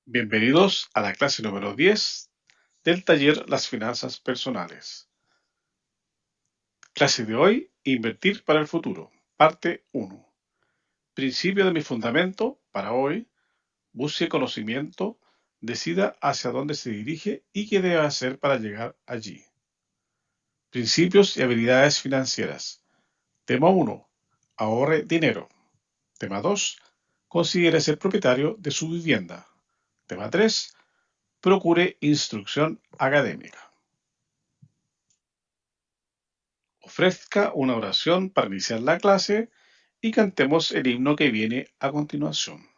Bienvenidos a la clase número 10 del taller Las finanzas personales. Clase de hoy, Invertir para el futuro, parte 1. Principio de mi fundamento para hoy, busque conocimiento, decida hacia dónde se dirige y qué debe hacer para llegar allí. Principios y habilidades financieras. Tema 1. Ahorre dinero. Tema 2. Considere ser propietario de su vivienda. Tema 3. Procure instrucción académica. Ofrezca una oración para iniciar la clase y cantemos el himno que viene a continuación.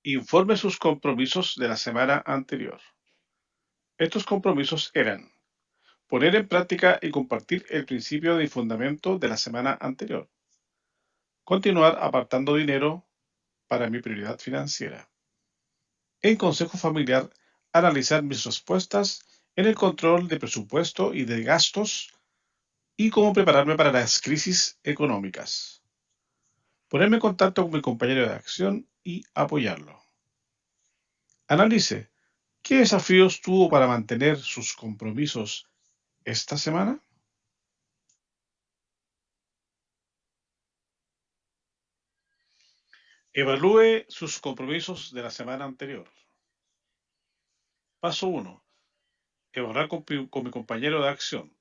Informe sus compromisos de la semana anterior. Estos compromisos eran poner en práctica y compartir el principio de fundamento de la semana anterior, continuar apartando dinero para mi prioridad financiera, en consejo familiar analizar mis respuestas en el control de presupuesto y de gastos y cómo prepararme para las crisis económicas, ponerme en contacto con mi compañero de acción y apoyarlo. Analice qué desafíos tuvo para mantener sus compromisos esta semana. Evalúe sus compromisos de la semana anterior. Paso 1. Evaluar con mi compañero de acción.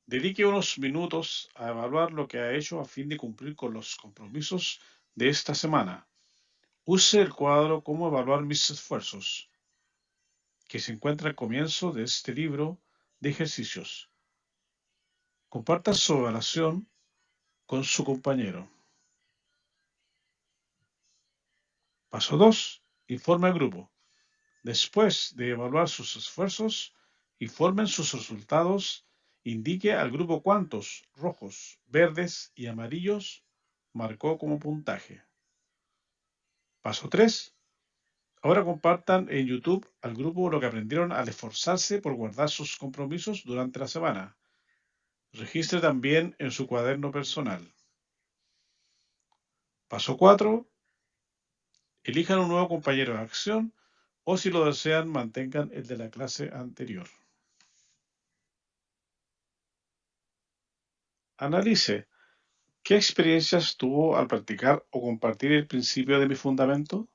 Dedique unos minutos a evaluar lo que ha hecho a fin de cumplir con los compromisos de esta semana. Use el cuadro "Cómo evaluar mis esfuerzos", que se encuentra al comienzo de este libro de ejercicios. Comparta su evaluación con su compañero. Paso 2. Informe al grupo. Después de evaluar sus esfuerzos, informen sus resultados. Indique al grupo cuántos rojos, verdes y amarillos marcó como puntaje. Paso 3. Ahora compartan en YouTube al grupo lo que aprendieron al esforzarse por guardar sus compromisos durante la semana. Registre también en su cuaderno personal. Paso 4. Elijan un nuevo compañero de acción o, si lo desean, mantengan el de la clase anterior. Analice qué experiencias tuvo al practicar o compartir el principio de mi fundamento.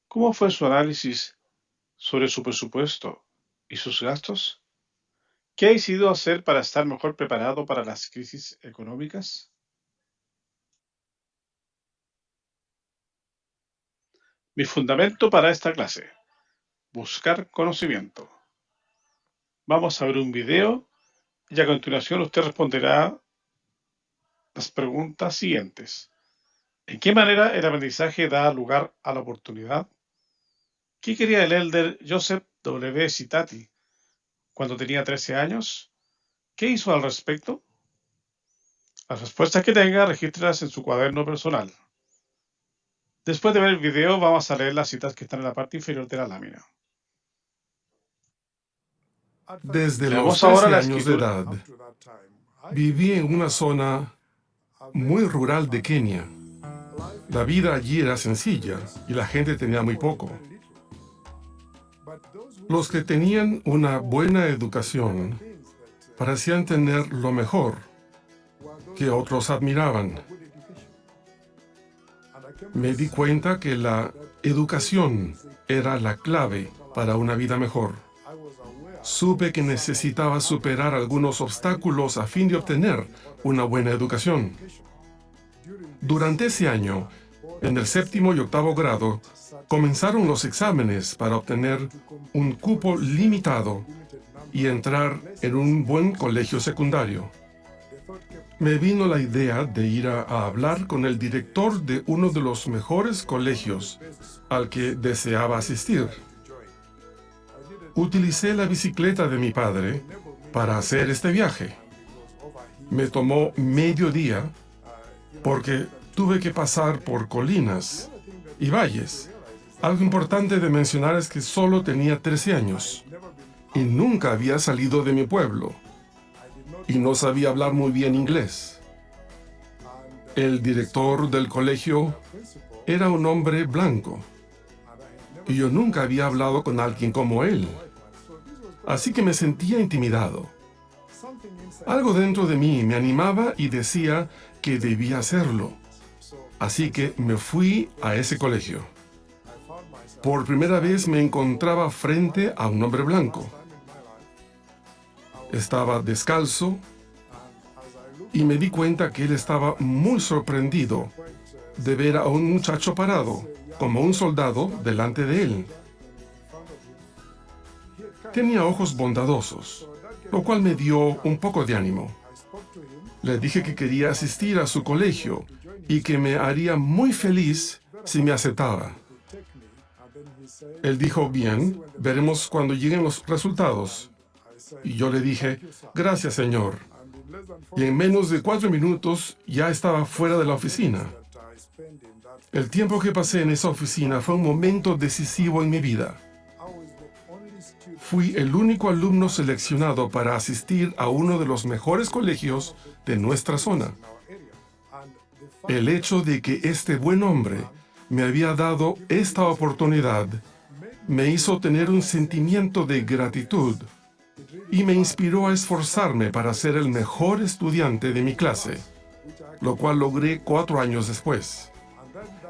¿Cómo fue su análisis sobre su presupuesto y sus gastos? ¿Qué ha decidido hacer para estar mejor preparado para las crisis económicas? Mi fundamento para esta clase: buscar conocimiento. Vamos a ver un video y a continuación usted responderá las preguntas siguientes. ¿En qué manera el aprendizaje da lugar a la oportunidad? ¿Qué quería el elder Joseph W. Citati cuando tenía 13 años? ¿Qué hizo al respecto? Las respuestas que tenga, regístrelas en su cuaderno personal. Después de ver el video, vamos a leer las citas que están en la parte inferior de la lámina. Desde los Leemos 13 ahora la años de escritura. edad, viví en una zona muy rural de Kenia. La vida allí era sencilla y la gente tenía muy poco. Los que tenían una buena educación parecían tener lo mejor que otros admiraban. Me di cuenta que la educación era la clave para una vida mejor. Supe que necesitaba superar algunos obstáculos a fin de obtener una buena educación. Durante ese año, en el 7º y 8º grado, comenzaron los exámenes para obtener un cupo limitado y entrar en un buen colegio secundario. Me vino la idea de ir a hablar con el director de uno de los mejores colegios al que deseaba asistir. Utilicé la bicicleta de mi padre para hacer este viaje. Me tomó medio día porque tuve que pasar por colinas y valles. Algo importante de mencionar es que solo tenía 13 años y nunca había salido de mi pueblo y no sabía hablar muy bien inglés. El director del colegio era un hombre blanco y yo nunca había hablado con alguien como él. Así que me sentía intimidado. Algo dentro de mí me animaba y decía que debía hacerlo. Así que me fui a ese colegio. Por primera vez me encontraba frente a un hombre blanco. Estaba descalzo y me di cuenta que él estaba muy sorprendido de ver a un muchacho parado, como un soldado, delante de él. Tenía ojos bondadosos, lo cual me dio un poco de ánimo. Le dije que quería asistir a su colegio y que me haría muy feliz si me aceptaba. Él dijo, bien, veremos cuando lleguen los resultados. Y yo le dije, gracias, señor. Y en menos de 4 minutos ya estaba fuera de la oficina. El tiempo que pasé en esa oficina fue un momento decisivo en mi vida. Fui el único alumno seleccionado para asistir a uno de los mejores colegios de nuestra zona. El hecho de que este buen hombre me había dado esta oportunidad me hizo tener un sentimiento de gratitud y me inspiró a esforzarme para ser el mejor estudiante de mi clase, lo cual logré 4 años después.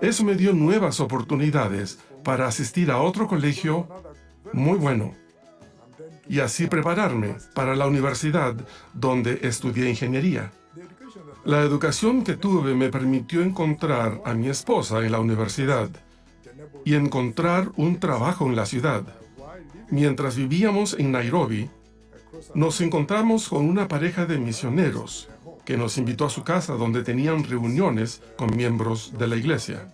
Eso me dio nuevas oportunidades para asistir a otro colegio muy bueno y así prepararme para la universidad donde estudié ingeniería. La educación que tuve me permitió encontrar a mi esposa en la universidad y encontrar un trabajo en la ciudad. Mientras vivíamos en Nairobi, nos encontramos con una pareja de misioneros que nos invitó a su casa donde tenían reuniones con miembros de la iglesia.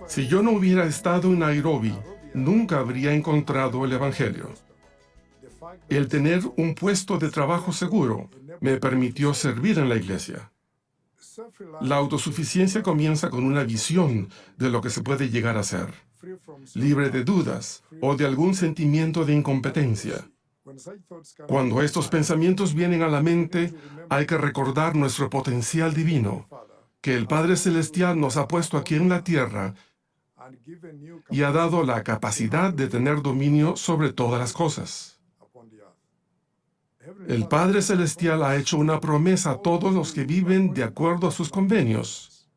Si yo no hubiera estado en Nairobi, nunca habría encontrado el Evangelio. El tener un puesto de trabajo seguro me permitió servir en la iglesia. La autosuficiencia comienza con una visión de lo que se puede llegar a ser, libre de dudas o de algún sentimiento de incompetencia. Cuando estos pensamientos vienen a la mente, hay que recordar nuestro potencial divino, que el Padre Celestial nos ha puesto aquí en la tierra y ha dado la capacidad de tener dominio sobre todas las cosas. El Padre Celestial ha hecho una promesa a todos los que viven de acuerdo a sus convenios,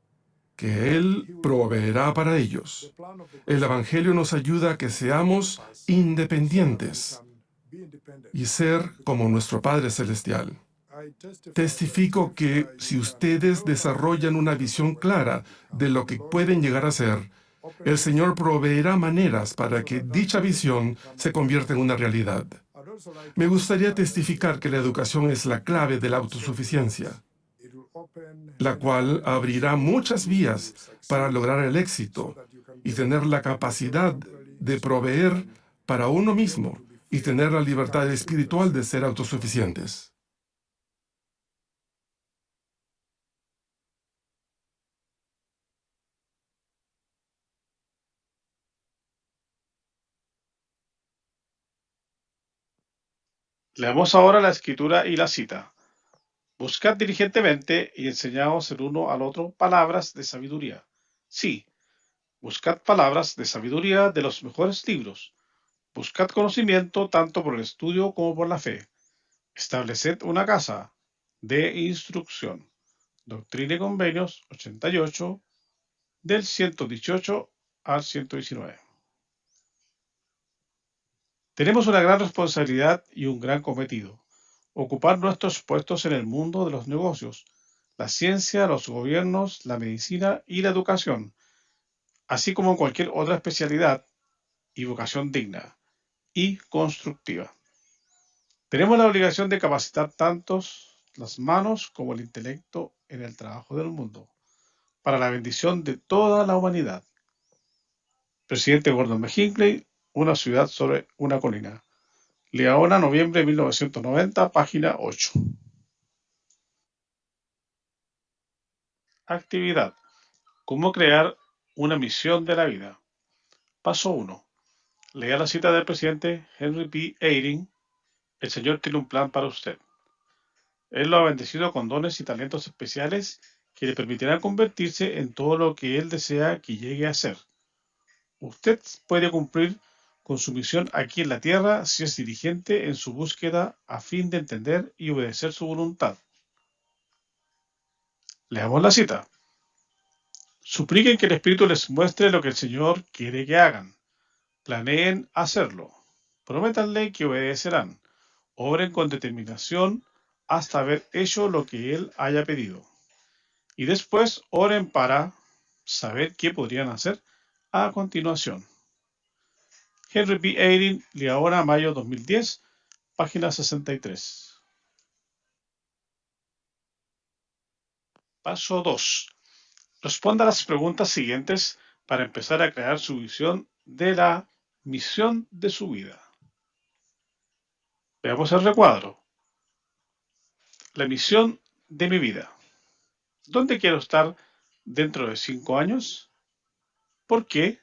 que Él proveerá para ellos. El Evangelio nos ayuda a que seamos independientes y ser como nuestro Padre Celestial. Testifico que si ustedes desarrollan una visión clara de lo que pueden llegar a ser, el Señor proveerá maneras para que dicha visión se convierta en una realidad. Me gustaría testificar que la educación es la clave de la autosuficiencia, la cual abrirá muchas vías para lograr el éxito y tener la capacidad de proveer para uno mismo y tener la libertad espiritual de ser autosuficientes. Leamos ahora la escritura y la cita. Buscad diligentemente y enseñaos el uno al otro palabras de sabiduría. Sí, buscad palabras de sabiduría de los mejores libros. Buscad conocimiento tanto por el estudio como por la fe. Estableced una casa de instrucción. Doctrina y Convenios 88, del 118 al 119. Tenemos una gran responsabilidad y un gran cometido: ocupar nuestros puestos en el mundo de los negocios, la ciencia, los gobiernos, la medicina y la educación, así como en cualquier otra especialidad y vocación digna y constructiva. Tenemos la obligación de capacitar tanto las manos como el intelecto en el trabajo del mundo, para la bendición de toda la humanidad. Presidente Gordon B. Hinckley, Una ciudad sobre una colina. Liaona, noviembre de 1990, página 8. Actividad. ¿Cómo crear una misión de la vida? Paso 1. Lea la cita del presidente Henry B. Eyring. El Señor tiene un plan para usted. Él lo ha bendecido con dones y talentos especiales que le permitirán convertirse en todo lo que Él desea que llegue a ser. Usted puede cumplir con su misión aquí en la tierra si es diligente en su búsqueda a fin de entender y obedecer su voluntad. Leamos la cita. Supliquen que el Espíritu les muestre lo que el Señor quiere que hagan. Planeen hacerlo. Prométanle que obedecerán. Obren con determinación hasta haber hecho lo que Él haya pedido. Y después oren para saber qué podrían hacer a continuación. Henry B. Eyring, Liaona, mayo 2010, página 63. Paso 2. Responda a las preguntas siguientes para empezar a crear su visión de la misión de su vida. Veamos el recuadro. La misión de mi vida. ¿Dónde quiero estar dentro de 5 años? ¿Por qué?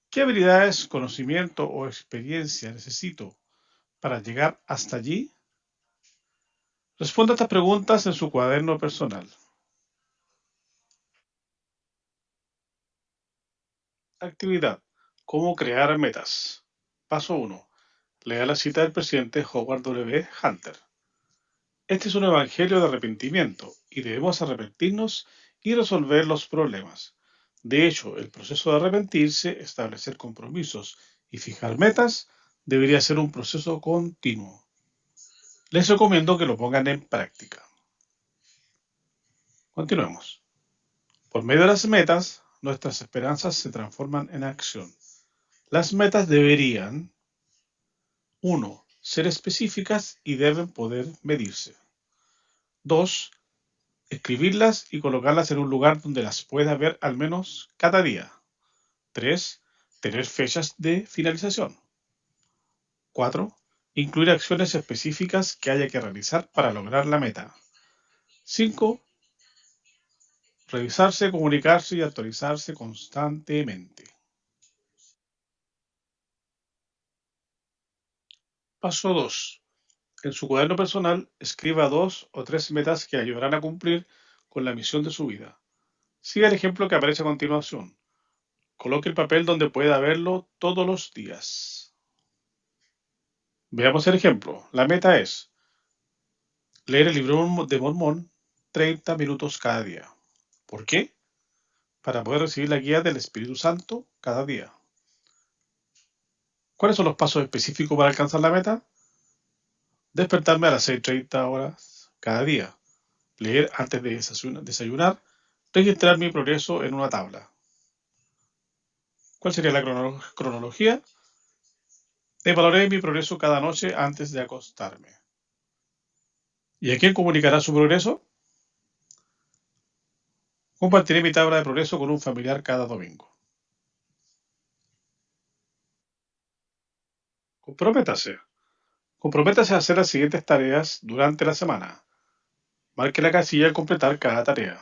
¿Qué habilidades, conocimiento o experiencia necesito para llegar hasta allí? Responda a estas preguntas en su cuaderno personal. Actividad. ¿Cómo crear metas? Paso 1. Lea la cita del presidente Howard W. Hunter. Este es un evangelio de arrepentimiento y debemos arrepentirnos y resolver los problemas. De hecho, el proceso de arrepentirse, establecer compromisos y fijar metas debería ser un proceso continuo. Les recomiendo que lo pongan en práctica. Continuemos. Por medio de las metas, nuestras esperanzas se transforman en acción. Las metas deberían: 1. Ser específicas y deben poder medirse. 2. Escribirlas y colocarlas en un lugar donde las pueda ver al menos cada día. 3. Tener fechas de finalización. 4. Incluir acciones específicas que haya que realizar para lograr la meta. 5. Revisarse, comunicarse y actualizarse constantemente. Paso 2. En su cuaderno personal, escriba 2 o 3 metas que ayudarán a cumplir con la misión de su vida. Siga el ejemplo que aparece a continuación. Coloque el papel donde pueda verlo todos los días. Veamos el ejemplo. La meta es leer el libro de Mormón 30 minutos cada día. ¿Por qué? Para poder recibir la guía del Espíritu Santo cada día. ¿Cuáles son los pasos específicos para alcanzar la meta? Despertarme a las 6:30 horas cada día. Leer antes de desayunar. Registrar mi progreso en una tabla. ¿Cuál sería la cronología? Evaluaré mi progreso cada noche antes de acostarme. ¿Y a quién comunicará su progreso? Compartiré mi tabla de progreso con un familiar cada domingo. Comprométase. Comprométase a hacer las siguientes tareas durante la semana. Marque la casilla al completar cada tarea.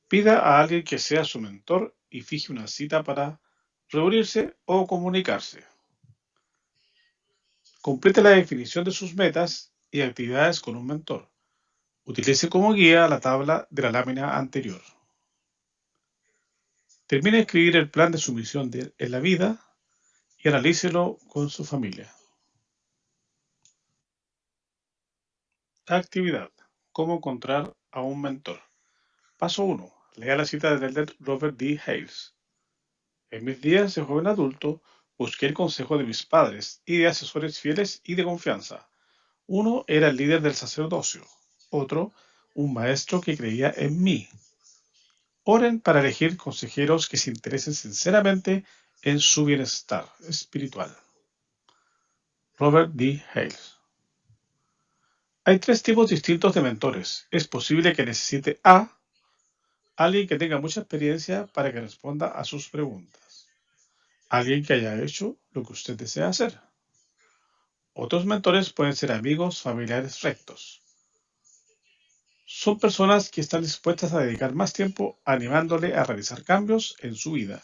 Pida a alguien que sea su mentor y fije una cita para reunirse o comunicarse. Complete la definición de sus metas y actividades con un mentor. Utilice como guía la tabla de la lámina anterior. Termine de escribir el plan de su misión en la vida y analícelo con su familia. Actividad. ¿Cómo encontrar a un mentor? Paso 1. Lea la cita del elder Robert D. Hales. En mis días de joven adulto, busqué el consejo de mis padres y de asesores fieles y de confianza. Uno era el líder del sacerdocio, otro, un maestro que creía en mí. Oren para elegir consejeros que se interesen sinceramente en su bienestar espiritual. Robert D. Hales. Hay 3 tipos distintos de mentores. Es posible que necesite a alguien que tenga mucha experiencia para que responda a sus preguntas. Alguien que haya hecho lo que usted desea hacer. Otros mentores pueden ser amigos, familiares rectos. Son personas que están dispuestas a dedicar más tiempo animándole a realizar cambios en su vida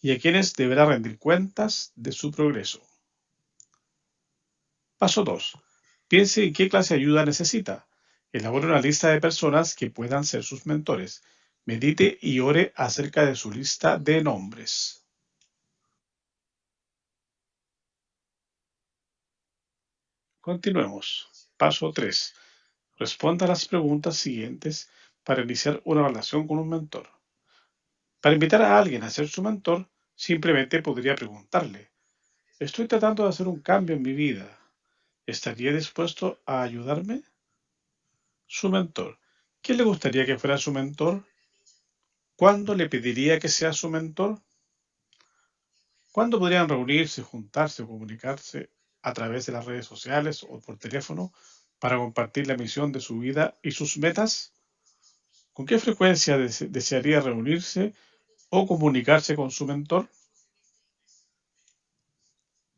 y a quienes deberá rendir cuentas de su progreso. Paso 2. Piense en qué clase de ayuda necesita. Elabore una lista de personas que puedan ser sus mentores. Medite y ore acerca de su lista de nombres. Continuemos. Paso 3. Responda a las preguntas siguientes para iniciar una relación con un mentor. Para invitar a alguien a ser su mentor, simplemente podría preguntarle: estoy tratando de hacer un cambio en mi vida. ¿Estaría dispuesto a ayudarme? Su mentor. ¿Quién le gustaría que fuera su mentor? ¿Cuándo le pediría que sea su mentor? ¿Cuándo podrían reunirse, juntarse o comunicarse a través de las redes sociales o por teléfono para compartir la misión de su vida y sus metas? ¿Con qué frecuencia desearía reunirse o comunicarse con su mentor?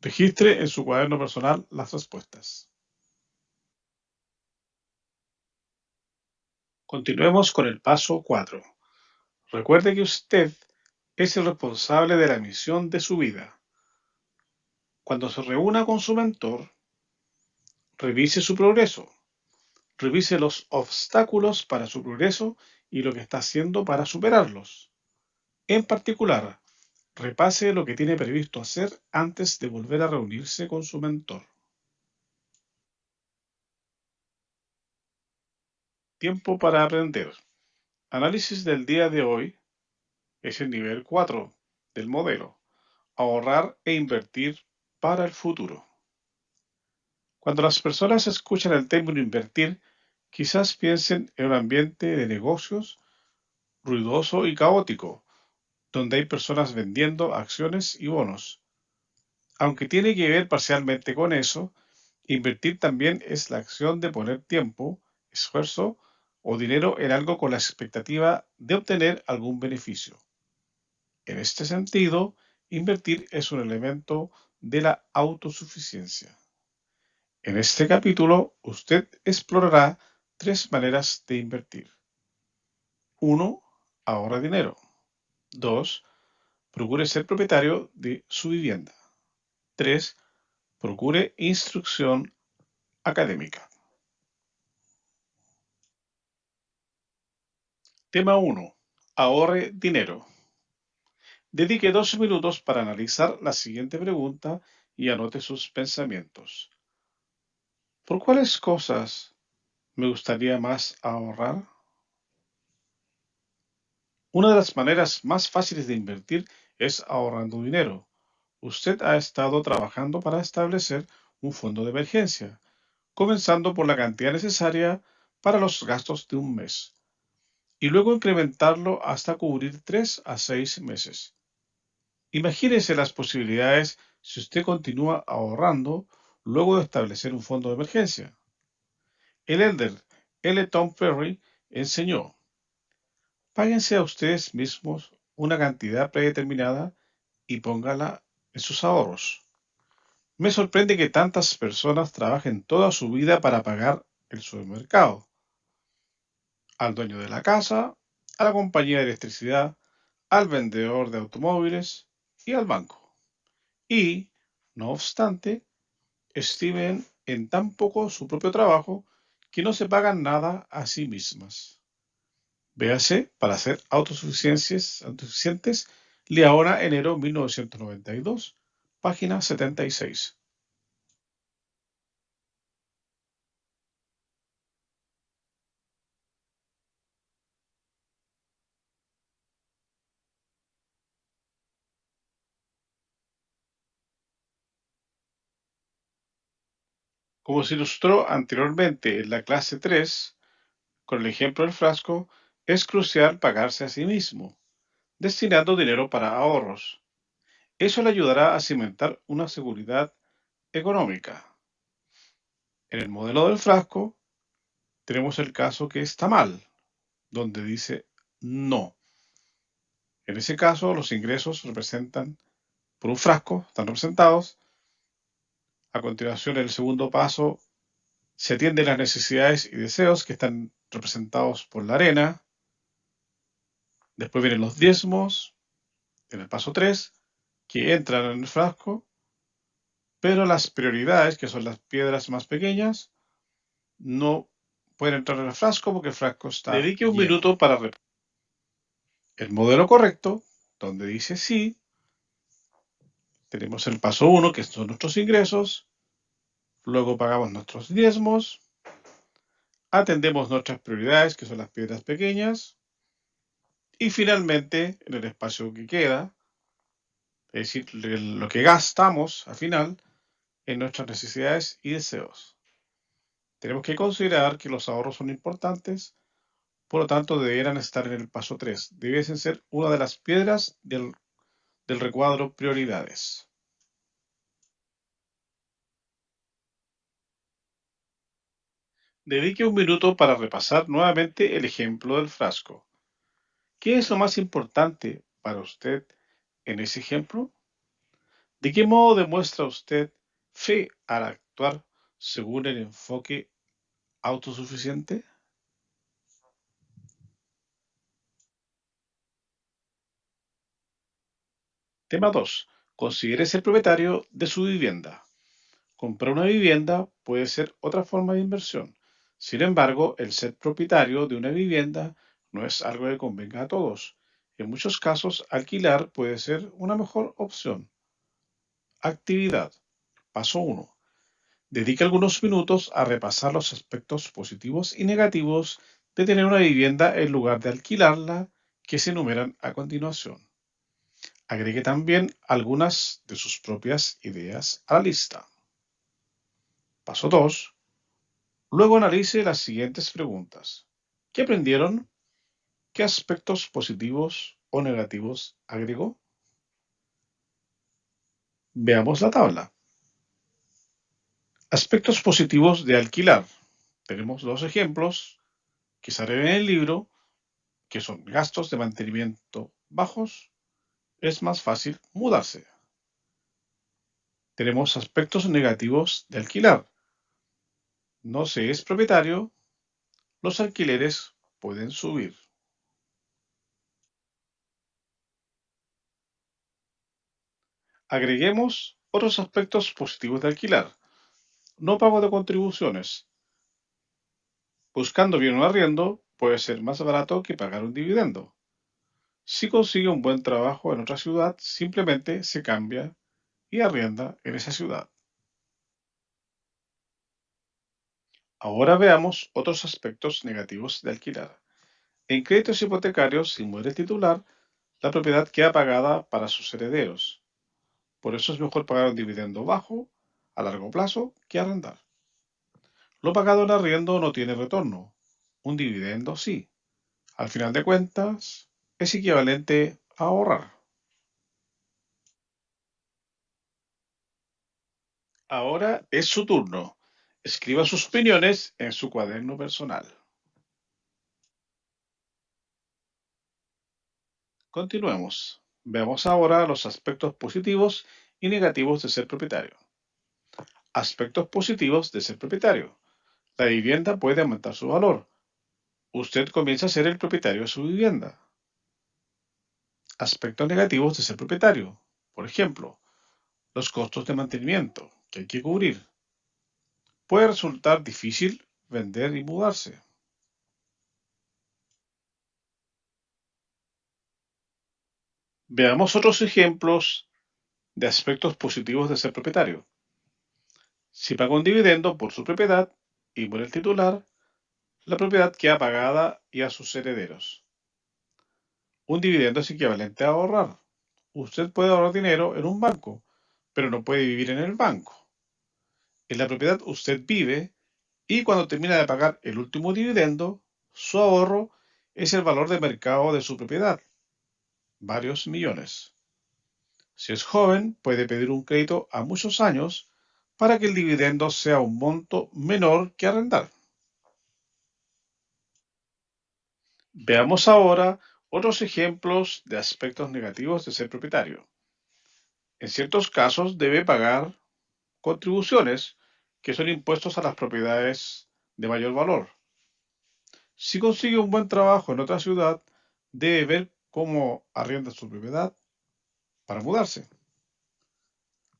Registre en su cuaderno personal las respuestas. Continuemos con el paso 4. Recuerde que usted es el responsable de la misión de su vida. Cuando se reúna con su mentor, revise su progreso. Revise los obstáculos para su progreso y lo que está haciendo para superarlos. En particular, repase lo que tiene previsto hacer antes de volver a reunirse con su mentor. Tiempo para aprender. Análisis del día de hoy es el nivel 4 del modelo. Ahorrar e invertir para el futuro. Cuando las personas escuchan el término invertir, quizás piensen en un ambiente de negocios ruidoso y caótico, donde hay personas vendiendo acciones y bonos. Aunque tiene que ver parcialmente con eso, invertir también es la acción de poner tiempo, esfuerzo o dinero en algo con la expectativa de obtener algún beneficio. En este sentido, invertir es un elemento de la autosuficiencia. En este capítulo, usted explorará tres maneras de invertir. 1. Ahorra dinero. 2. Procure ser propietario de su vivienda. 3. Procure instrucción académica. Tema 1. Ahorre dinero. Dedique 12 minutos para analizar la siguiente pregunta y anote sus pensamientos. ¿Por cuáles cosas me gustaría más ahorrar? Una de las maneras más fáciles de invertir es ahorrando dinero. Usted ha estado trabajando para establecer un fondo de emergencia, comenzando por la cantidad necesaria para los gastos de un mes, y luego incrementarlo hasta cubrir 3 a 6 meses. Imagínese las posibilidades si usted continúa ahorrando luego de establecer un fondo de emergencia. El elder L. Tom Ferry enseñó: páguense a ustedes mismos una cantidad predeterminada y póngala en sus ahorros. Me sorprende que tantas personas trabajen toda su vida para pagar el supermercado, al dueño de la casa, a la compañía de electricidad, al vendedor de automóviles y al banco. Y, no obstante, estimen en tan poco su propio trabajo que no se pagan nada a sí mismas. Véase para ser autosuficientes, Leona, enero 1992, página 76. Como se ilustró anteriormente en la clase 3, con el ejemplo del frasco, es crucial pagarse a sí mismo, destinando dinero para ahorros. Eso le ayudará a cimentar una seguridad económica. En el modelo del frasco, tenemos el caso que está mal, donde dice no. En ese caso, los ingresos representan por un frasco, están representados. A continuación, en el segundo paso, se atienden las necesidades y deseos que están representados por la arena. Después vienen los diezmos, en el paso 3, que entran en el frasco, pero las prioridades, que son las piedras más pequeñas, no pueden entrar en el frasco porque el frasco está Dedique un lleno. minuto para el modelo correcto, donde dice sí. Tenemos el paso 1, que son nuestros ingresos. Luego pagamos nuestros diezmos. Atendemos nuestras prioridades, que son las piedras pequeñas. Y finalmente, en el espacio que queda, es decir, lo que gastamos al final en nuestras necesidades y deseos. Tenemos que considerar que los ahorros son importantes, por lo tanto deberán estar en el paso 3. Debiesen ser una de las piedras del recuadro prioridades. Dedique un minuto para repasar nuevamente el ejemplo del frasco. ¿Qué es lo más importante para usted en ese ejemplo? ¿De qué modo demuestra usted fe al actuar según el enfoque autosuficiente? Tema 2. Considere ser propietario de su vivienda. Comprar una vivienda puede ser otra forma de inversión. Sin embargo, el ser propietario de una vivienda no es algo que convenga a todos. En muchos casos, alquilar puede ser una mejor opción. Actividad. Paso 1. Dedique algunos minutos a repasar los aspectos positivos y negativos de tener una vivienda en lugar de alquilarla, que se enumeran a continuación. Agregue también algunas de sus propias ideas a la lista. Paso 2. Luego analice las siguientes preguntas. ¿Qué aprendieron? ¿Qué aspectos positivos o negativos agregó? Veamos la tabla. Aspectos positivos de alquilar. Tenemos dos ejemplos que salen en el libro, que son gastos de mantenimiento bajos. Es más fácil mudarse. Tenemos aspectos negativos de alquilar. No se es propietario, los alquileres pueden subir. Agreguemos otros aspectos positivos de alquilar. No pago de contribuciones. Buscando bien un arriendo puede ser más barato que pagar un dividendo. Si consigue un buen trabajo en otra ciudad, simplemente se cambia y arrienda en esa ciudad. Ahora veamos otros aspectos negativos de alquilar. En créditos hipotecarios, si muere el titular, la propiedad queda pagada para sus herederos. Por eso es mejor pagar un dividendo bajo a largo plazo que arrendar. Lo pagado en arriendo no tiene retorno. Un dividendo sí. Al final de cuentas, es equivalente a ahorrar. Ahora es su turno. Escriba sus opiniones en su cuaderno personal. Continuemos. Veamos ahora los aspectos positivos y negativos de ser propietario. Aspectos positivos de ser propietario. La vivienda puede aumentar su valor. Usted comienza a ser el propietario de su vivienda. Aspectos negativos de ser propietario. Por ejemplo, los costos de mantenimiento que hay que cubrir. Puede resultar difícil vender y mudarse. Veamos otros ejemplos de aspectos positivos de ser propietario. Si paga un dividendo por su propiedad y muere el titular, la propiedad queda pagada y a sus herederos. Un dividendo es equivalente a ahorrar. Usted puede ahorrar dinero en un banco, pero no puede vivir en el banco. En la propiedad usted vive y cuando termina de pagar el último dividendo, su ahorro es el valor de mercado de su propiedad, varios millones. Si es joven, puede pedir un crédito a muchos años para que el dividendo sea un monto menor que arrendar. Veamos ahora otros ejemplos de aspectos negativos de ser propietario. En ciertos casos debe pagar contribuciones, que son impuestos a las propiedades de mayor valor. Si consigue un buen trabajo en otra ciudad, debe ver cómo arrienda su propiedad para mudarse.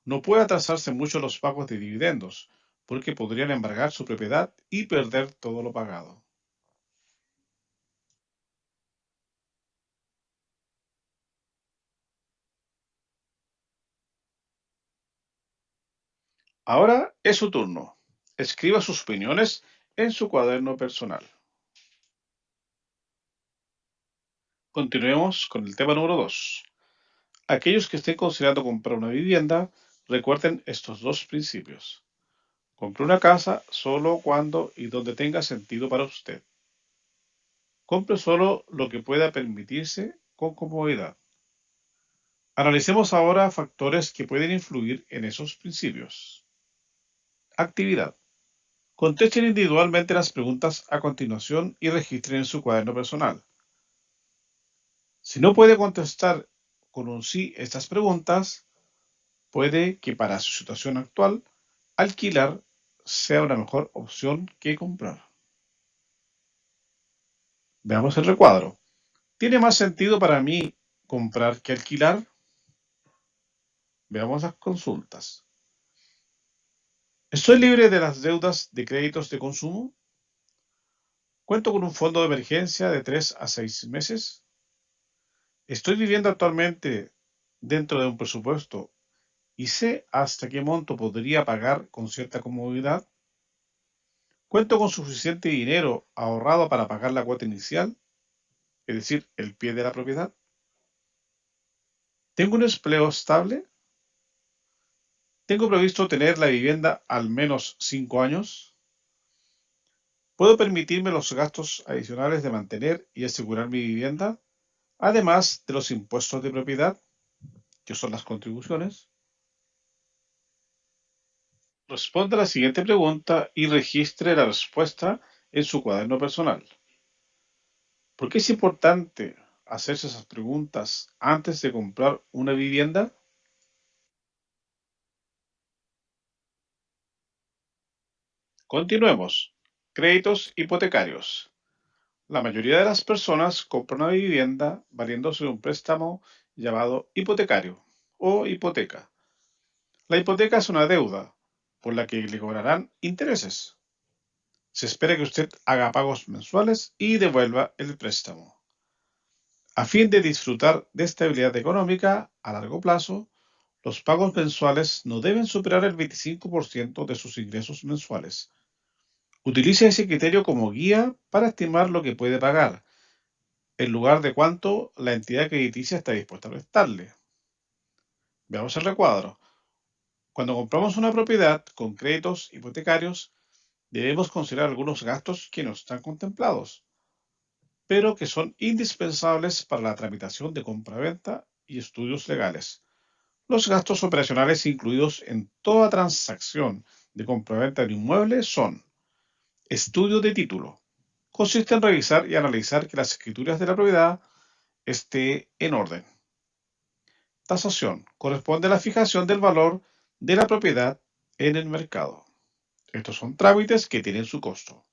No puede atrasarse mucho los pagos de dividendos, porque podrían embargar su propiedad y perder todo lo pagado. Ahora es su turno. Escriba sus opiniones en su cuaderno personal. Continuemos con el tema número 2. Aquellos que estén considerando comprar una vivienda, recuerden estos dos principios. Compre una casa solo cuando y donde tenga sentido para usted. Compre solo lo que pueda permitirse con comodidad. Analicemos ahora factores que pueden influir en esos principios. Actividad. Contesten individualmente las preguntas a continuación y registren en su cuaderno personal. Si no puede contestar con un sí estas preguntas, puede que para su situación actual, alquilar sea una mejor opción que comprar. Veamos el recuadro. ¿Tiene más sentido para mí comprar que alquilar? Veamos las consultas. ¿Estoy libre de las deudas de créditos de consumo? ¿Cuento con un fondo de emergencia de 3 a 6 meses? ¿Estoy viviendo actualmente dentro de un presupuesto y sé hasta qué monto podría pagar con cierta comodidad? ¿Cuento con suficiente dinero ahorrado para pagar la cuota inicial, es decir, el pie de la propiedad? ¿Tengo un empleo estable? ¿Tengo previsto tener la vivienda al menos 5 años? ¿Puedo permitirme los gastos adicionales de mantener y asegurar mi vivienda, además de los impuestos de propiedad, que son las contribuciones? Responda a la siguiente pregunta y registre la respuesta en su cuaderno personal. ¿Por qué es importante hacerse esas preguntas antes de comprar una vivienda? Continuemos. Créditos hipotecarios. La mayoría de las personas compran una vivienda valiéndose de un préstamo llamado hipotecario o hipoteca. La hipoteca es una deuda por la que le cobrarán intereses. Se espera que usted haga pagos mensuales y devuelva el préstamo. A fin de disfrutar de estabilidad económica a largo plazo, los pagos mensuales no deben superar el 25% de sus ingresos mensuales. Utilice ese criterio como guía para estimar lo que puede pagar, en lugar de cuánto la entidad crediticia está dispuesta a prestarle. Veamos el recuadro. Cuando compramos una propiedad con créditos hipotecarios, debemos considerar algunos gastos que no están contemplados, pero que son indispensables para la tramitación de compraventa y estudios legales. Los gastos operacionales incluidos en toda transacción de compraventa de un inmueble son: estudio de título. Consiste en revisar y analizar que las escrituras de la propiedad estén en orden. Tasación. Corresponde a la fijación del valor de la propiedad en el mercado. Estos son trámites que tienen su costo.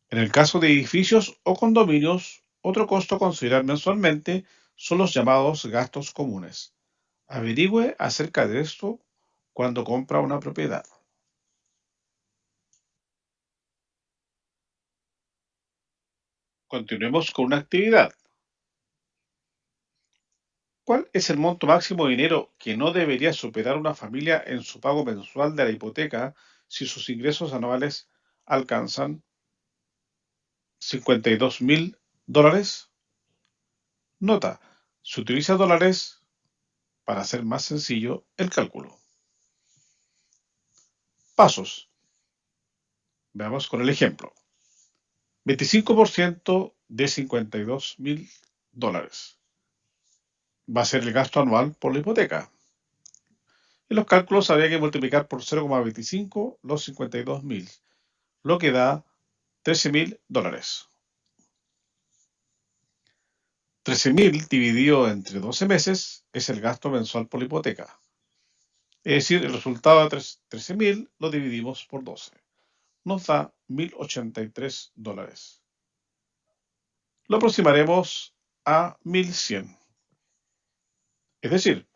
En el caso de edificios o condominios, otro costo a considerar mensualmente son los llamados gastos comunes. Averigüe acerca de esto cuando compra una propiedad. Continuemos con una actividad. ¿Cuál es el monto máximo de dinero que no debería superar una familia en su pago mensual de la hipoteca si sus ingresos anuales alcanzan $52,000? Nota: se utiliza dólares para hacer más sencillo el cálculo. Pasos. Veamos con el ejemplo. 25% de $52,000 va a ser el gasto anual por la hipoteca. En los cálculos habría que multiplicar por 0,25 los 52,000, lo que da $13,000. 13,000 dividido entre 12 meses es el gasto mensual por la hipoteca. Es decir, el resultado de $13,000 lo dividimos por 12. Nos da $1,083. Lo aproximaremos a 1,100. Es decir,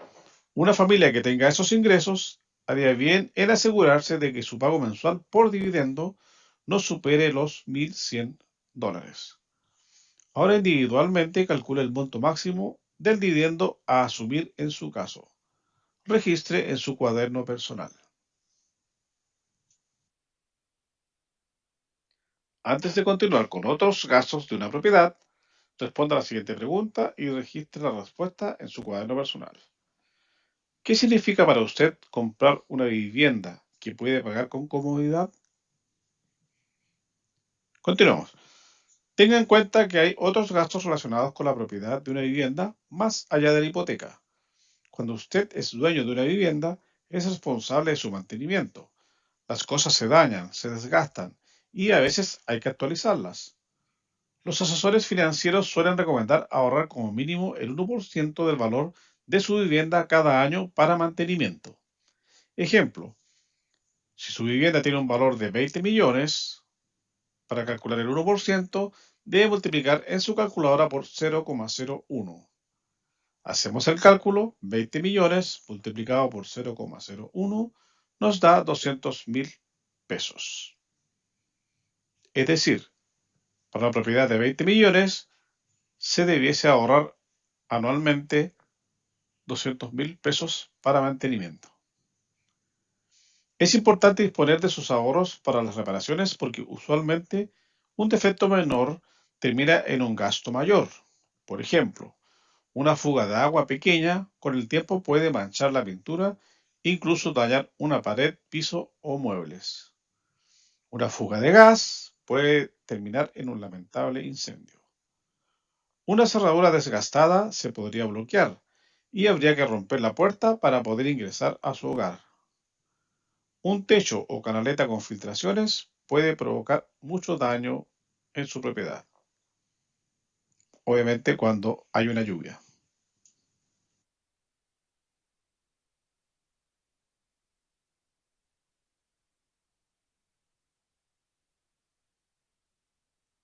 una familia que tenga esos ingresos haría bien en asegurarse de que su pago mensual por dividendo no supere los $1,100. Ahora individualmente calcule el monto máximo del dividendo a asumir en su caso. Registre en su cuaderno personal. Antes de continuar con otros gastos de una propiedad, responda a la siguiente pregunta y registre la respuesta en su cuaderno personal. ¿Qué significa para usted comprar una vivienda que puede pagar con comodidad? Continuamos. Tenga en cuenta que hay otros gastos relacionados con la propiedad de una vivienda más allá de la hipoteca. Cuando usted es dueño de una vivienda, es responsable de su mantenimiento. Las cosas se dañan, se desgastan y a veces hay que actualizarlas. Los asesores financieros suelen recomendar ahorrar como mínimo el 1% del valor de su vivienda cada año para mantenimiento. Ejemplo: si su vivienda tiene un valor de 20 millones, para calcular el 1%, debe multiplicar en su calculadora por 0,01. Hacemos el cálculo: 20 millones multiplicado por 0,01 nos da 200,000 pesos. Es decir, para una propiedad de 20 millones se debiese ahorrar anualmente 200,000 pesos para mantenimiento. Es importante disponer de sus ahorros para las reparaciones porque usualmente un defecto menor termina en un gasto mayor. Por ejemplo, una fuga de agua pequeña con el tiempo puede manchar la pintura e incluso dañar una pared, piso o muebles. Una fuga de gas puede terminar en un lamentable incendio. Una cerradura desgastada se podría bloquear y habría que romper la puerta para poder ingresar a su hogar. Un techo o canaleta con filtraciones puede provocar mucho daño en su propiedad, obviamente cuando hay una lluvia.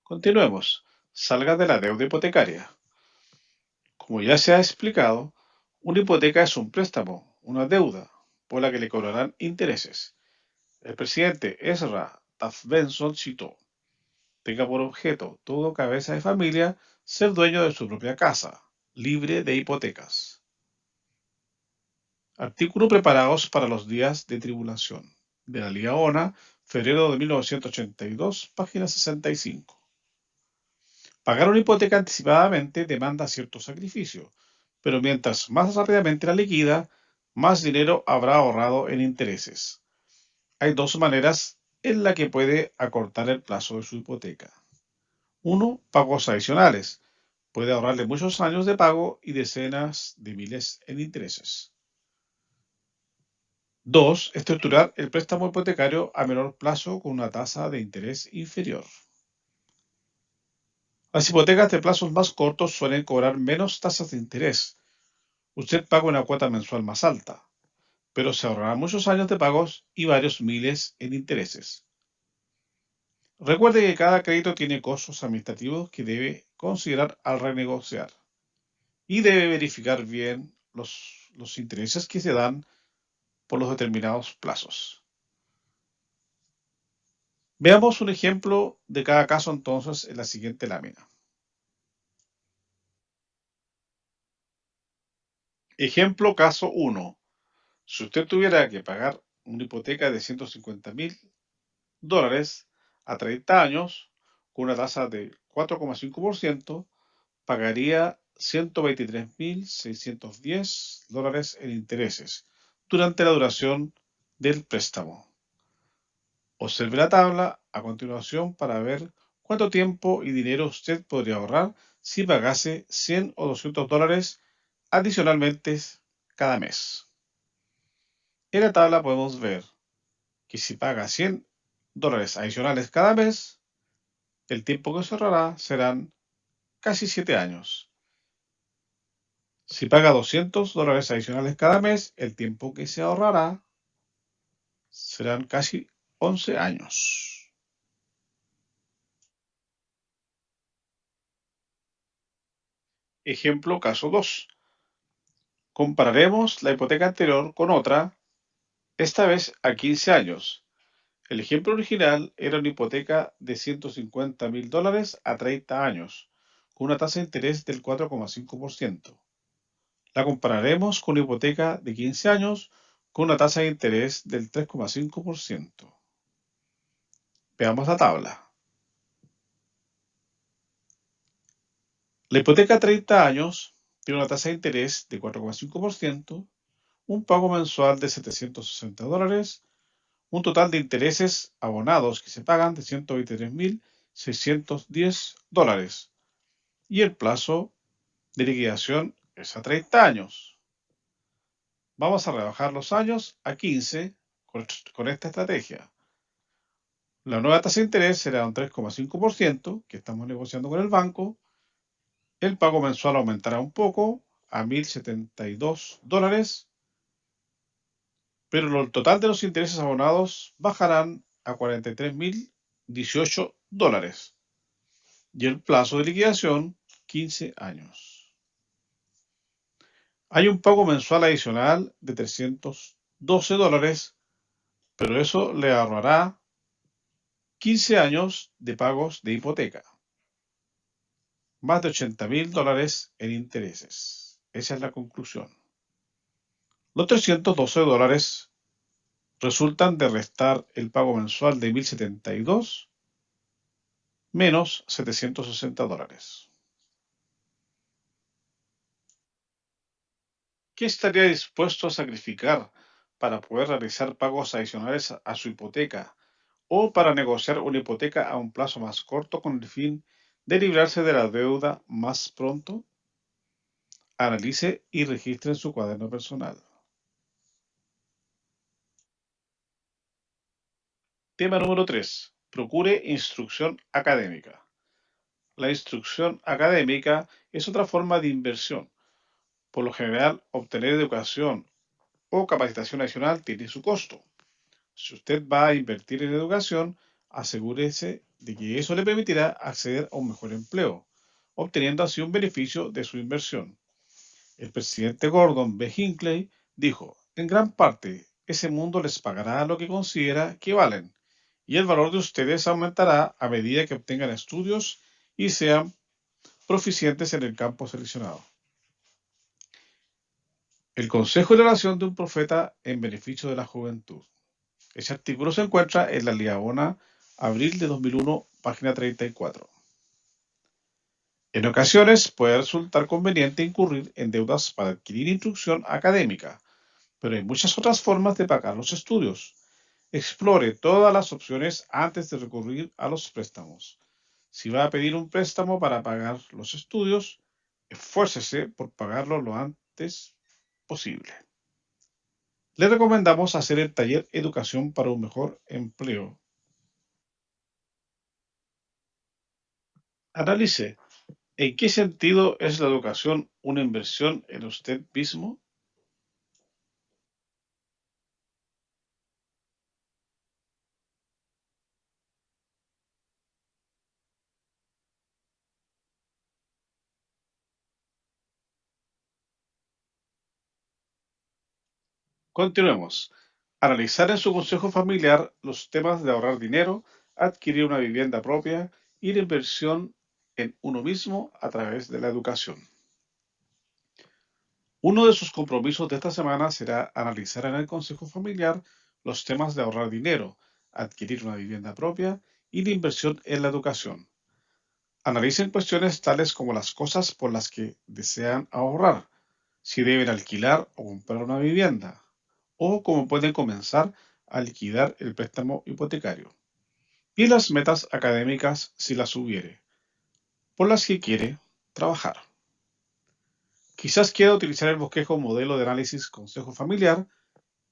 Continuemos. Salga de la deuda hipotecaria. Como ya se ha explicado, una hipoteca es un préstamo, una deuda, por la que le cobrarán intereses. El presidente Ezra Taft Benson citó: tenga por objeto todo cabeza de familia ser dueño de su propia casa, libre de hipotecas. Artículo preparados para los días de tribulación. De la Liga ONA, febrero de 1982, página 65. Pagar una hipoteca anticipadamente demanda cierto sacrificio, pero mientras más rápidamente la liquida, más dinero habrá ahorrado en intereses. Hay dos maneras en las que puede acortar el plazo de su hipoteca. Uno, pagos adicionales. Puede ahorrarle muchos años de pago y decenas de miles en intereses. Dos, estructurar el préstamo hipotecario a menor plazo con una tasa de interés inferior. Las hipotecas de plazos más cortos suelen cobrar menos tasas de interés. Usted paga una cuota mensual más alta, pero se ahorrará muchos años de pagos y varios miles en intereses. Recuerde que cada crédito tiene costos administrativos que debe considerar al renegociar y debe verificar bien los intereses que se dan por los determinados plazos. Veamos un ejemplo de cada caso entonces en la siguiente lámina. Ejemplo caso 1. Si usted tuviera que pagar una hipoteca de $150,000 a 30 años con una tasa de 4,5%, pagaría $123,610 en intereses durante la duración del préstamo. Observe la tabla a continuación para ver cuánto tiempo y dinero usted podría ahorrar si pagase $100 o $200 adicionalmente cada mes. En la tabla podemos ver que si paga $100 adicionales cada mes, el tiempo que se ahorrará serán casi 7 años. Si paga $200 adicionales cada mes, el tiempo que se ahorrará serán casi 11 años. Ejemplo caso 2. Compararemos la hipoteca anterior con otra, esta vez a 15 años. El ejemplo original era una hipoteca de $150,000 a 30 años, con una tasa de interés del 4,5%. La compararemos con una hipoteca de 15 años con una tasa de interés del 3,5%. Veamos la tabla. La hipoteca a 30 años tiene una tasa de interés de 4,5%, un pago mensual de $760, un total de intereses abonados que se pagan de $123,610 y el plazo de liquidación es a 30 años. Vamos a rebajar los años a 15 con esta estrategia. La nueva tasa de interés será un 3,5% que estamos negociando con el banco. El pago mensual aumentará un poco a $1,072, pero el total de los intereses abonados bajarán a $43,018 y el plazo de liquidación 15 años. Hay un pago mensual adicional de $312, pero eso le ahorrará 15 años de pagos de hipoteca, más de $80,000 en intereses. Esa es la conclusión. Los $312 resultan de restar el pago mensual de $1,072 menos $760. ¿Qué estaría dispuesto a sacrificar para poder realizar pagos adicionales a su hipoteca o para negociar una hipoteca a un plazo más corto con el fin de librarse de la deuda más pronto? Analice y registre en su cuaderno personal. Tema número 3. Procure instrucción académica. La instrucción académica es otra forma de inversión. Por lo general, obtener educación o capacitación adicional tiene su costo. Si usted va a invertir en educación, asegúrese de que eso le permitirá acceder a un mejor empleo, obteniendo así un beneficio de su inversión. El presidente Gordon B. Hinckley dijo, en gran parte, ese mundo les pagará lo que considera que valen, y el valor de ustedes aumentará a medida que obtengan estudios y sean proficientes en el campo seleccionado. El consejo de oración de un profeta en beneficio de la juventud. Ese artículo se encuentra en la Liabona, abril de 2001, página 34. En ocasiones puede resultar conveniente incurrir en deudas para adquirir instrucción académica, pero hay muchas otras formas de pagar los estudios. Explore todas las opciones antes de recurrir a los préstamos. Si va a pedir un préstamo para pagar los estudios, esfuércese por pagarlo lo antes posible. Le recomendamos hacer el taller Educación para un mejor empleo. Analice, ¿en qué sentido es la educación una inversión en usted mismo? Continuemos. Analizar en su consejo familiar los temas de ahorrar dinero, adquirir una vivienda propia y la inversión en uno mismo a través de la educación. Uno de sus compromisos de esta semana será analizar en el consejo familiar los temas de ahorrar dinero, adquirir una vivienda propia y la inversión en la educación. Analicen cuestiones tales como las cosas por las que desean ahorrar, si deben alquilar o comprar una vivienda, o cómo pueden comenzar a liquidar el préstamo hipotecario, y las metas académicas si las hubiere, por las que quiere trabajar. Quizás quiera utilizar el bosquejo modelo de análisis consejo familiar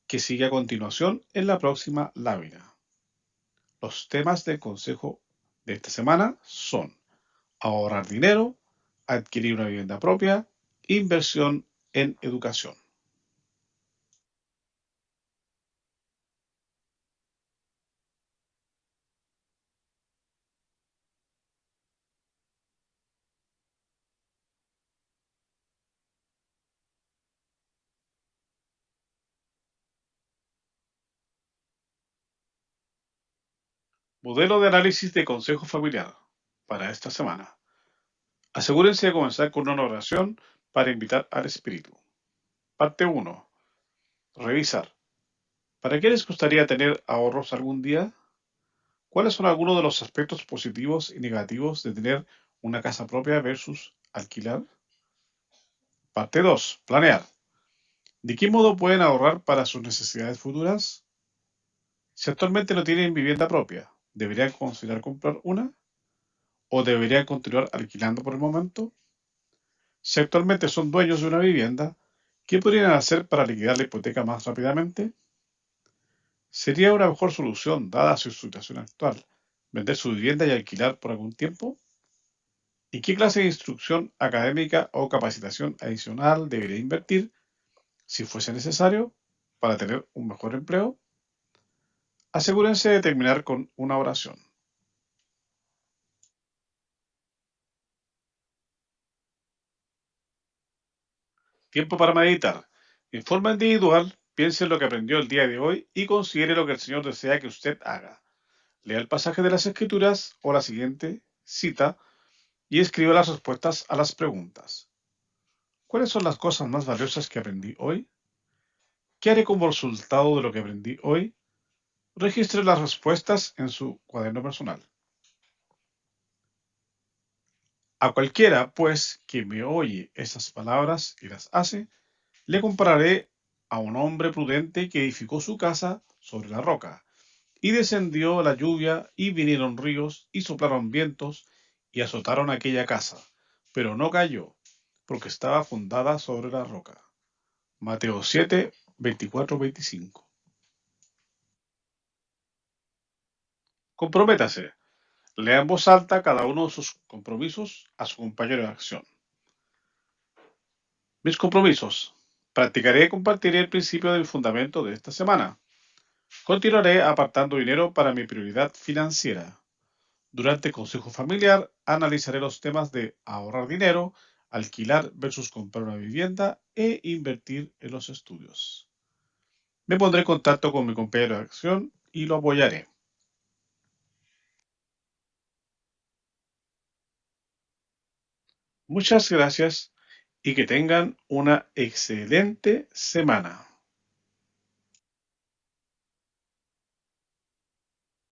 que sigue a continuación en la próxima lámina. Los temas de consejo de esta semana son ahorrar dinero, adquirir una vivienda propia, inversión en educación. Modelo de análisis de consejo familiar para esta semana. Asegúrense de comenzar con una oración para invitar al Espíritu. Parte 1. Revisar. ¿Para qué les gustaría tener ahorros algún día? ¿Cuáles son algunos de los aspectos positivos y negativos de tener una casa propia versus alquilar? Parte 2. Planear. ¿De qué modo pueden ahorrar para sus necesidades futuras? Si actualmente no tienen vivienda propia, ¿deberían considerar comprar una? ¿O deberían continuar alquilando por el momento? Si actualmente son dueños de una vivienda, ¿qué podrían hacer para liquidar la hipoteca más rápidamente? ¿Sería una mejor solución, dada su situación actual, vender su vivienda y alquilar por algún tiempo? ¿Y qué clase de instrucción académica o capacitación adicional debería invertir, si fuese necesario, para tener un mejor empleo? Asegúrense de terminar con una oración. Tiempo para meditar. En forma individual, piense en lo que aprendió el día de hoy y considere lo que el Señor desea que usted haga. Lea el pasaje de las Escrituras o la siguiente cita y escriba las respuestas a las preguntas. ¿Cuáles son las cosas más valiosas que aprendí hoy? ¿Qué haré como resultado de lo que aprendí hoy? Registre las respuestas en su cuaderno personal. A cualquiera, pues, que me oye esas palabras y las hace, le compararé a un hombre prudente que edificó su casa sobre la roca. Y descendió la lluvia, y vinieron ríos, y soplaron vientos, y azotaron aquella casa, pero no cayó, porque estaba fundada sobre la roca. Mateo 7, 24-25. Comprométase. Lea en voz alta cada uno de sus compromisos a su compañero de acción. Mis compromisos. Practicaré y compartiré el principio del fundamento de esta semana. Continuaré apartando dinero para mi prioridad financiera. Durante el consejo familiar analizaré los temas de ahorrar dinero, alquilar versus comprar una vivienda e invertir en los estudios. Me pondré en contacto con mi compañero de acción y lo apoyaré. Muchas gracias y que tengan una excelente semana.